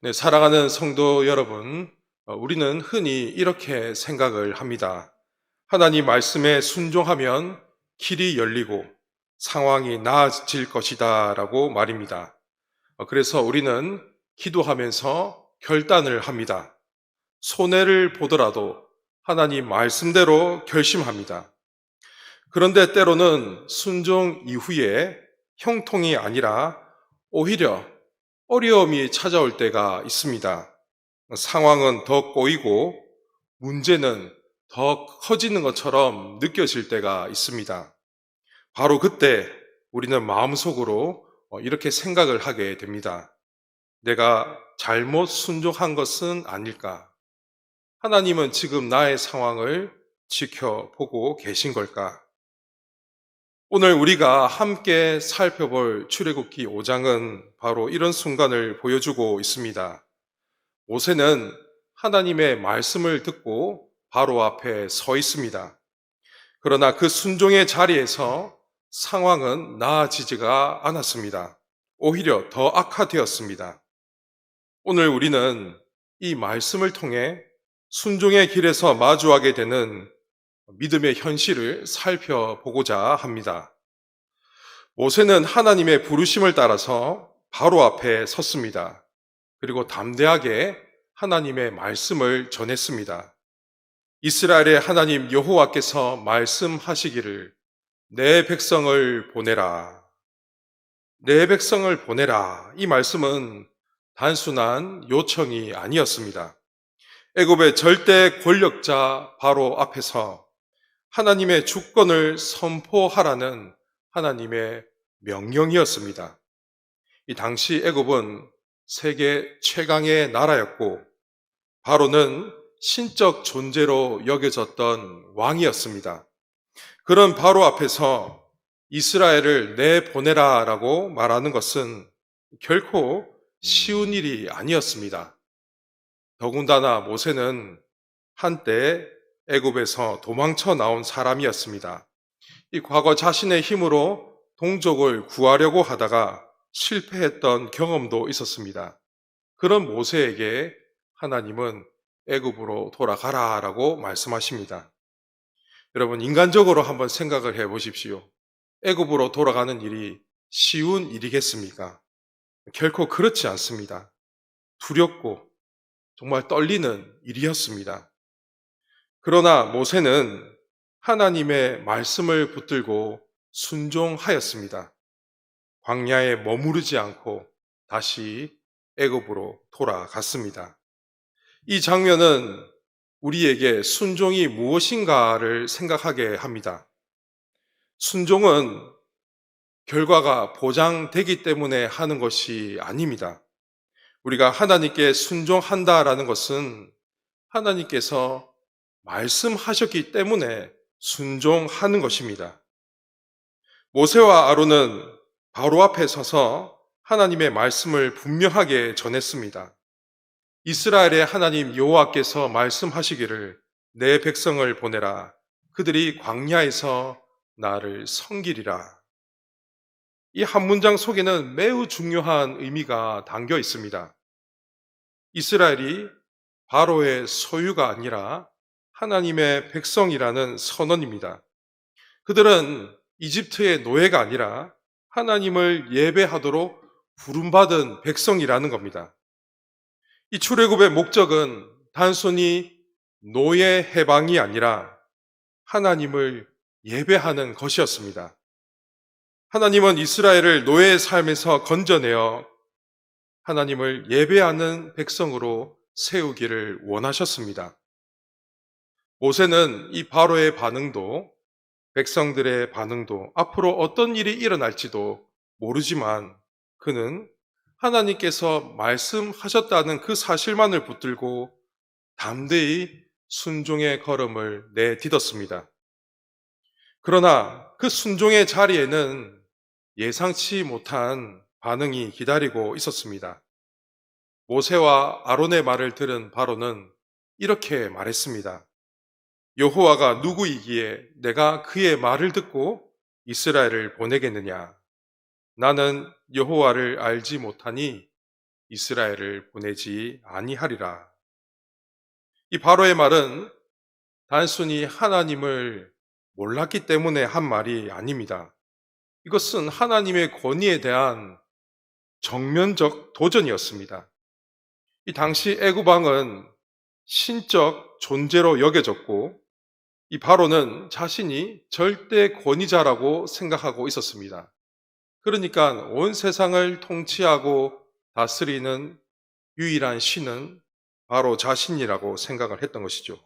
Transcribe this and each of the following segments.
네, 사랑하는 성도 여러분, 우리는 흔히 이렇게 생각을 합니다. 하나님 말씀에 순종하면 길이 열리고 상황이 나아질 것이다 라고 말입니다. 그래서 우리는 기도하면서 결단을 합니다. 손해를 보더라도 하나님 말씀대로 결심합니다. 그런데 때로는 순종 이후에 형통이 아니라 오히려 어려움이 찾아올 때가 있습니다. 상황은 더 꼬이고 문제는 더 커지는 것처럼 느껴질 때가 있습니다. 바로 그때 우리는 마음속으로 이렇게 생각을 하게 됩니다. 내가 잘못 순종한 것은 아닐까? 하나님은 지금 나의 상황을 지켜보고 계신 걸까? 오늘 우리가 함께 살펴볼 출애굽기 5장은 바로 이런 순간을 보여주고 있습니다. 모세는 하나님의 말씀을 듣고 바로 앞에 서 있습니다. 그러나 그 순종의 자리에서 상황은 나아지지가 않았습니다. 오히려 더 악화되었습니다. 오늘 우리는 이 말씀을 통해 순종의 길에서 마주하게 되는 믿음의 현실을 살펴보고자 합니다. 모세는 하나님의 부르심을 따라서 바로 앞에 섰습니다. 그리고 담대하게 하나님의 말씀을 전했습니다. 이스라엘의 하나님 여호와께서 말씀하시기를 내 백성을 보내라. 내 백성을 보내라. 이 말씀은 단순한 요청이 아니었습니다. 애굽의 절대 권력자 바로 앞에서 하나님의 주권을 선포하라는 하나님의 명령이었습니다. 이 당시 애굽은 세계 최강의 나라였고 바로는 신적 존재로 여겨졌던 왕이었습니다. 그런 바로 앞에서 이스라엘을 내보내라 라고 말하는 것은 결코 쉬운 일이 아니었습니다. 더군다나 모세는 한때 애굽에서 도망쳐 나온 사람이었습니다. 이 과거 자신의 힘으로 동족을 구하려고 하다가 실패했던 경험도 있었습니다. 그런 모세에게 하나님은 애굽으로 돌아가라라고 말씀하십니다. 여러분, 인간적으로 한번 생각을 해 보십시오. 애굽으로 돌아가는 일이 쉬운 일이겠습니까? 결코 그렇지 않습니다. 두렵고 정말 떨리는 일이었습니다. 그러나 모세는 하나님의 말씀을 붙들고 순종하였습니다. 광야에 머무르지 않고 다시 애굽으로 돌아갔습니다. 이 장면은 우리에게 순종이 무엇인가를 생각하게 합니다. 순종은 결과가 보장되기 때문에 하는 것이 아닙니다. 우리가 하나님께 순종한다라는 것은 하나님께서 말씀하셨기 때문에 순종하는 것입니다. 모세와 아론은 바로 앞에 서서 하나님의 말씀을 분명하게 전했습니다. 이스라엘의 하나님 여호와께서 말씀하시기를 내 백성을 보내라. 그들이 광야에서 나를 섬기리라. 이 한 문장 속에는 매우 중요한 의미가 담겨 있습니다. 이스라엘이 바로의 소유가 아니라 하나님의 백성이라는 선언입니다. 그들은 이집트의 노예가 아니라 하나님을 예배하도록 부름받은 백성이라는 겁니다. 이 출애굽의 목적은 단순히 노예 해방이 아니라 하나님을 예배하는 것이었습니다. 하나님은 이스라엘을 노예의 삶에서 건져내어 하나님을 예배하는 백성으로 세우기를 원하셨습니다. 모세는 이 바로의 반응도 백성들의 반응도 앞으로 어떤 일이 일어날지도 모르지만 그는 하나님께서 말씀하셨다는 그 사실만을 붙들고 담대히 순종의 걸음을 내딛었습니다. 그러나 그 순종의 자리에는 예상치 못한 반응이 기다리고 있었습니다. 모세와 아론의 말을 들은 바로는 이렇게 말했습니다. 여호와가 누구이기에 내가 그의 말을 듣고 이스라엘을 보내겠느냐? 나는 여호와를 알지 못하니 이스라엘을 보내지 아니하리라. 이 바로의 말은 단순히 하나님을 몰랐기 때문에 한 말이 아닙니다. 이것은 하나님의 권위에 대한 정면적 도전이었습니다. 이 당시 애굽 왕은 신적 존재로 여겨졌고 이 바로는 자신이 절대 권위자라고 생각하고 있었습니다. 그러니까 온 세상을 통치하고 다스리는 유일한 신은 바로 자신이라고 생각을 했던 것이죠.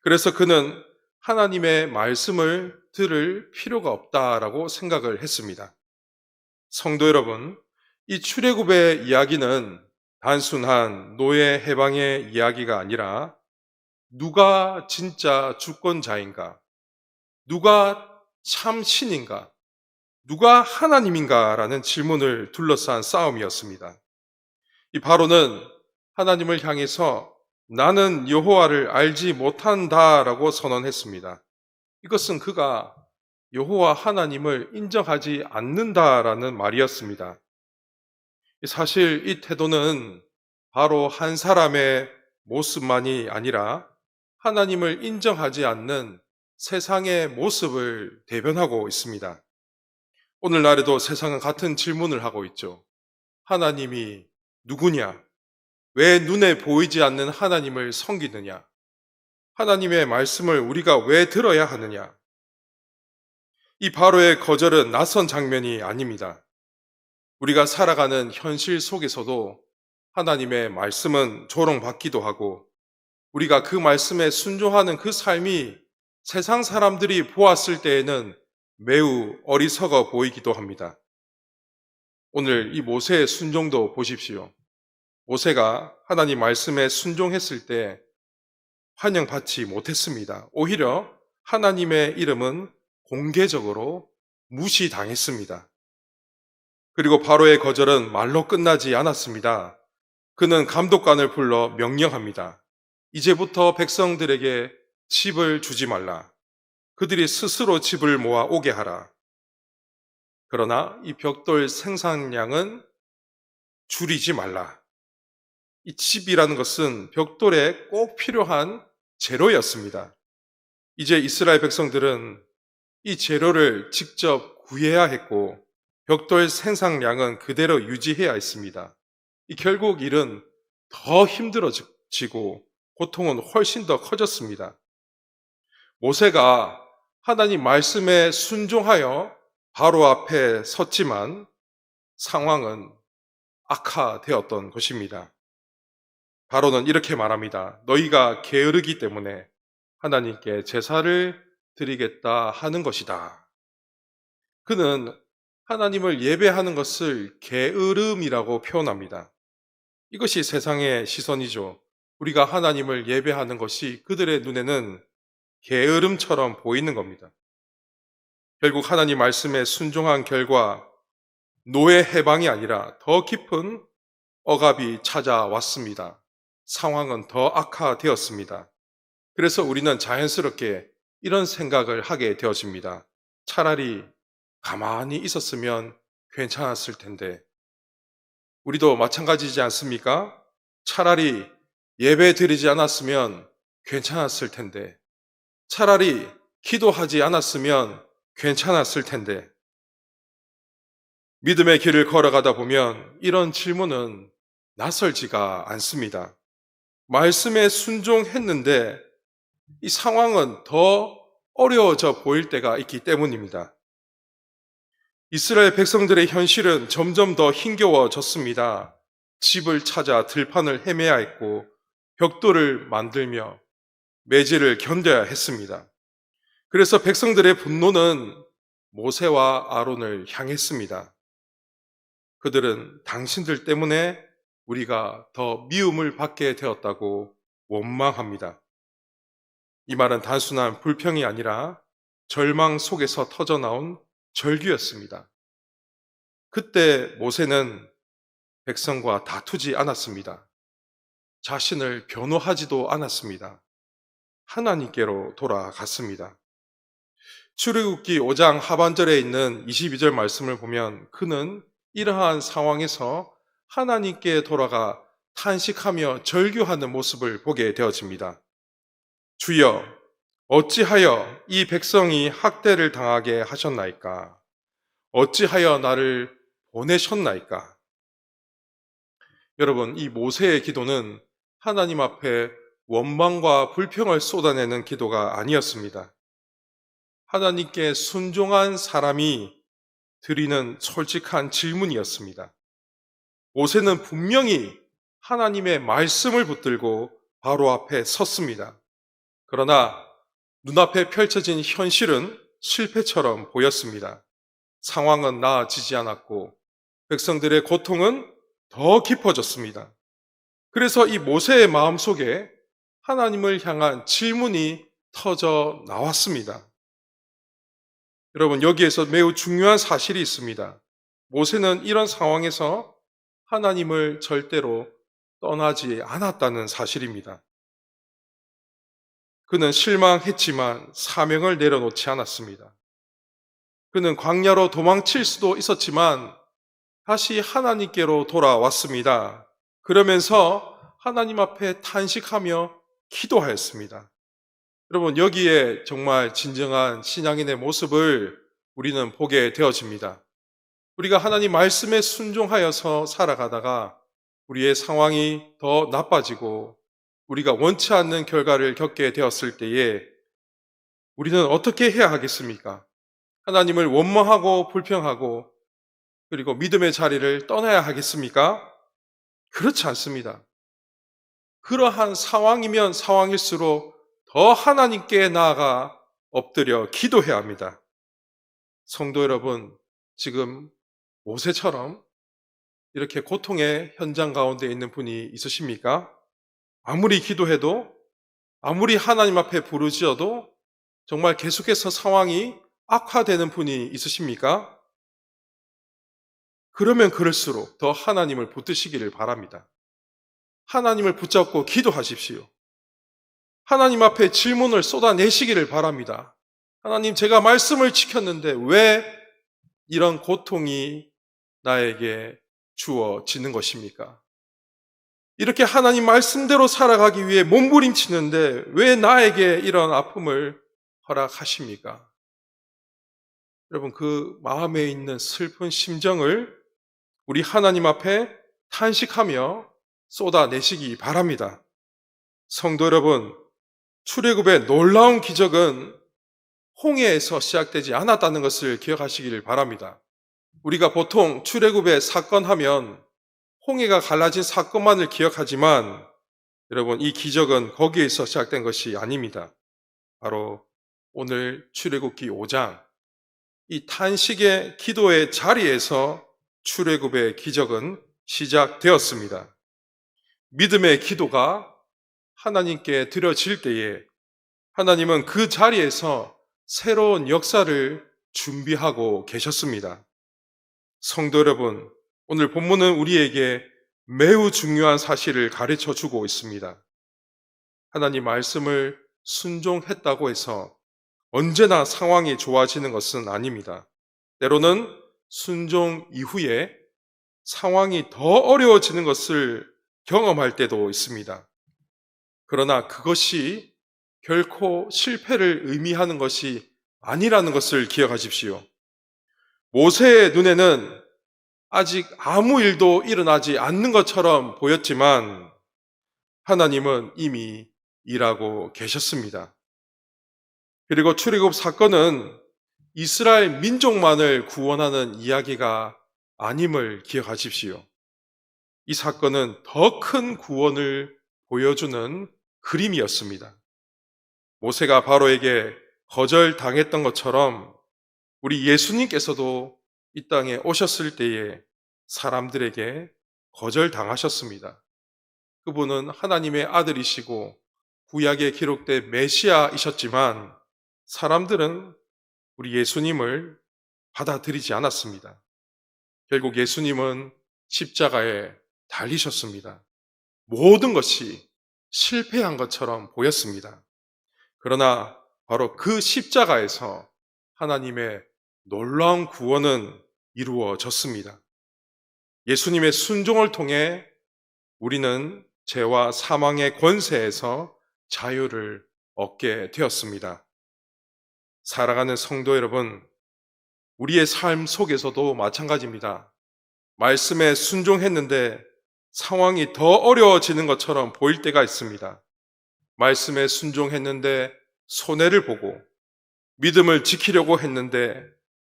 그래서 그는 하나님의 말씀을 들을 필요가 없다라고 생각을 했습니다. 성도 여러분, 이 출애굽의 이야기는 단순한 노예 해방의 이야기가 아니라 누가 진짜 주권자인가? 누가 참 신인가? 누가 하나님인가라는 질문을 둘러싼 싸움이었습니다. 이 바로는 하나님을 향해서 나는 여호와를 알지 못한다라고 선언했습니다. 이것은 그가 여호와 하나님을 인정하지 않는다라는 말이었습니다. 사실 이 태도는 바로 한 사람의 모습만이 아니라 하나님을 인정하지 않는 세상의 모습을 대변하고 있습니다. 오늘날에도 세상은 같은 질문을 하고 있죠. 하나님이 누구냐? 왜 눈에 보이지 않는 하나님을 섬기느냐? 하나님의 말씀을 우리가 왜 들어야 하느냐? 이 바로의 거절은 낯선 장면이 아닙니다. 우리가 살아가는 현실 속에서도 하나님의 말씀은 조롱받기도 하고 우리가 그 말씀에 순종하는 그 삶이 세상 사람들이 보았을 때에는 매우 어리석어 보이기도 합니다. 오늘 이 모세의 순종도 보십시오. 모세가 하나님 말씀에 순종했을 때 환영받지 못했습니다. 오히려 하나님의 이름은 공개적으로 무시당했습니다. 그리고 바로의 거절은 말로 끝나지 않았습니다. 그는 감독관을 불러 명령합니다. 이제부터 백성들에게 집을 주지 말라. 그들이 스스로 집을 모아 오게 하라. 그러나 이 벽돌 생산량은 줄이지 말라. 이 집이라는 것은 벽돌에 꼭 필요한 재료였습니다. 이제 이스라엘 백성들은 이 재료를 직접 구해야 했고 벽돌 생산량은 그대로 유지해야 했습니다. 결국 일은 더 힘들어지고 고통은 훨씬 더 커졌습니다. 모세가 하나님 말씀에 순종하여 바로 앞에 섰지만 상황은 악화되었던 것입니다. 바로는 이렇게 말합니다. 너희가 게으르기 때문에 하나님께 제사를 드리겠다 하는 것이다. 그는 하나님을 예배하는 것을 게으름이라고 표현합니다. 이것이 세상의 시선이죠. 우리가 하나님을 예배하는 것이 그들의 눈에는 게으름처럼 보이는 겁니다. 결국 하나님 말씀에 순종한 결과 노예 해방이 아니라 더 깊은 억압이 찾아왔습니다. 상황은 더 악화되었습니다. 그래서 우리는 자연스럽게 이런 생각을 하게 되어집니다. 차라리 가만히 있었으면 괜찮았을 텐데. 우리도 마찬가지지 않습니까? 차라리 예배 드리지 않았으면 괜찮았을 텐데. 차라리 기도하지 않았으면 괜찮았을 텐데. 믿음의 길을 걸어가다 보면 이런 질문은 낯설지가 않습니다. 말씀에 순종했는데 이 상황은 더 어려워져 보일 때가 있기 때문입니다. 이스라엘 백성들의 현실은 점점 더 힘겨워졌습니다. 집을 찾아 들판을 헤매야 했고 벽돌을 만들며 매질을 견뎌야 했습니다. 그래서 백성들의 분노는 모세와 아론을 향했습니다. 그들은 당신들 때문에 우리가 더 미움을 받게 되었다고 원망합니다. 이 말은 단순한 불평이 아니라 절망 속에서 터져나온 절규였습니다. 그때 모세는 백성과 다투지 않았습니다. 자신을 변호하지도 않았습니다. 하나님께로 돌아갔습니다. 출애굽기 5장 하반절에 있는 22절 말씀을 보면 그는 이러한 상황에서 하나님께 돌아가 탄식하며 절규하는 모습을 보게 되어집니다. 주여, 어찌하여 이 백성이 학대를 당하게 하셨나이까? 어찌하여 나를 보내셨나이까? 여러분, 이 모세의 기도는 하나님 앞에 원망과 불평을 쏟아내는 기도가 아니었습니다. 하나님께 순종한 사람이 드리는 솔직한 질문이었습니다. 모세는 분명히 하나님의 말씀을 붙들고 바로 앞에 섰습니다. 그러나 눈앞에 펼쳐진 현실은 실패처럼 보였습니다. 상황은 나아지지 않았고 백성들의 고통은 더 깊어졌습니다. 그래서 이 모세의 마음속에 하나님을 향한 질문이 터져 나왔습니다. 여러분, 여기에서 매우 중요한 사실이 있습니다. 모세는 이런 상황에서 하나님을 절대로 떠나지 않았다는 사실입니다. 그는 실망했지만 사명을 내려놓지 않았습니다. 그는 광야로 도망칠 수도 있었지만 다시 하나님께로 돌아왔습니다. 그러면서 하나님 앞에 탄식하며 기도하였습니다. 여러분, 여기에 정말 진정한 신앙인의 모습을 우리는 보게 되어집니다. 우리가 하나님 말씀에 순종하여서 살아가다가 우리의 상황이 더 나빠지고 우리가 원치 않는 결과를 겪게 되었을 때에 우리는 어떻게 해야 하겠습니까? 하나님을 원망하고 불평하고 그리고 믿음의 자리를 떠나야 하겠습니까? 그렇지 않습니다. 그러한 상황이면 상황일수록 더 하나님께 나아가 엎드려 기도해야 합니다. 성도 여러분, 지금 모세처럼 이렇게 고통의 현장 가운데 있는 분이 있으십니까? 아무리 기도해도, 아무리 하나님 앞에 부르짖어도 정말 계속해서 상황이 악화되는 분이 있으십니까? 그러면 그럴수록 더 하나님을 붙드시기를 바랍니다. 하나님을 붙잡고 기도하십시오. 하나님 앞에 질문을 쏟아내시기를 바랍니다. 하나님, 제가 말씀을 지켰는데 왜 이런 고통이 나에게 주어지는 것입니까? 이렇게 하나님 말씀대로 살아가기 위해 몸부림치는데 왜 나에게 이런 아픔을 허락하십니까? 여러분, 그 마음에 있는 슬픈 심정을 우리 하나님 앞에 탄식하며 쏟아내시기 바랍니다. 성도 여러분, 출애굽의 놀라운 기적은 홍해에서 시작되지 않았다는 것을 기억하시기를 바랍니다. 우리가 보통 출애굽의 사건 하면 홍해가 갈라진 사건만을 기억하지만 여러분, 이 기적은 거기에서 시작된 것이 아닙니다. 바로 오늘 출애굽기 5장 이 탄식의 기도의 자리에서 출애굽의 기적은 시작되었습니다. 믿음의 기도가 하나님께 드려질 때에 하나님은 그 자리에서 새로운 역사를 준비하고 계셨습니다. 성도 여러분, 오늘 본문은 우리에게 매우 중요한 사실을 가르쳐 주고 있습니다. 하나님 말씀을 순종했다고 해서 언제나 상황이 좋아지는 것은 아닙니다. 때로는 순종 이후에 상황이 더 어려워지는 것을 경험할 때도 있습니다. 그러나 그것이 결코 실패를 의미하는 것이 아니라는 것을 기억하십시오. 모세의 눈에는 아직 아무 일도 일어나지 않는 것처럼 보였지만 하나님은 이미 일하고 계셨습니다. 그리고 출애굽 사건은 이스라엘 민족만을 구원하는 이야기가 아님을 기억하십시오. 이 사건은 더 큰 구원을 보여주는 그림이었습니다. 모세가 바로에게 거절당했던 것처럼 우리 예수님께서도 이 땅에 오셨을 때에 사람들에게 거절당하셨습니다. 그분은 하나님의 아들이시고 구약에 기록된 메시아이셨지만 사람들은 우리 예수님을 받아들이지 않았습니다. 결국 예수님은 십자가에 달리셨습니다. 모든 것이 실패한 것처럼 보였습니다. 그러나 바로 그 십자가에서 하나님의 놀라운 구원은 이루어졌습니다. 예수님의 순종을 통해 우리는 죄와 사망의 권세에서 자유를 얻게 되었습니다. 살아가는 성도 여러분, 우리의 삶 속에서도 마찬가지입니다. 말씀에 순종했는데 상황이 더 어려워지는 것처럼 보일 때가 있습니다. 말씀에 순종했는데 손해를 보고 믿음을 지키려고 했는데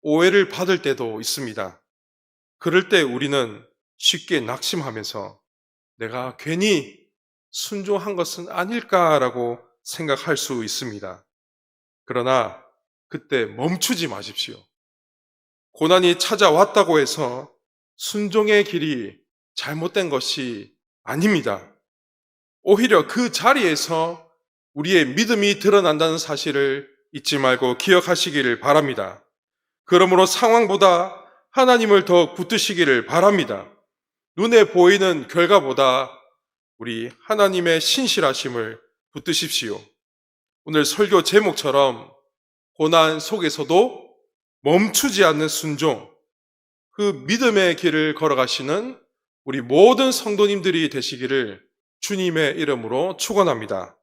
오해를 받을 때도 있습니다. 그럴 때 우리는 쉽게 낙심하면서 내가 괜히 순종한 것은 아닐까라고 생각할 수 있습니다. 그러나 그때 멈추지 마십시오. 고난이 찾아왔다고 해서 순종의 길이 잘못된 것이 아닙니다. 오히려 그 자리에서 우리의 믿음이 드러난다는 사실을 잊지 말고 기억하시기를 바랍니다. 그러므로 상황보다 하나님을 더 붙드시기를 바랍니다. 눈에 보이는 결과보다 우리 하나님의 신실하심을 붙드십시오. 오늘 설교 제목처럼 고난 속에서도 멈추지 않는 순종, 그 믿음의 길을 걸어가시는 우리 모든 성도님들이 되시기를 주님의 이름으로 축원합니다.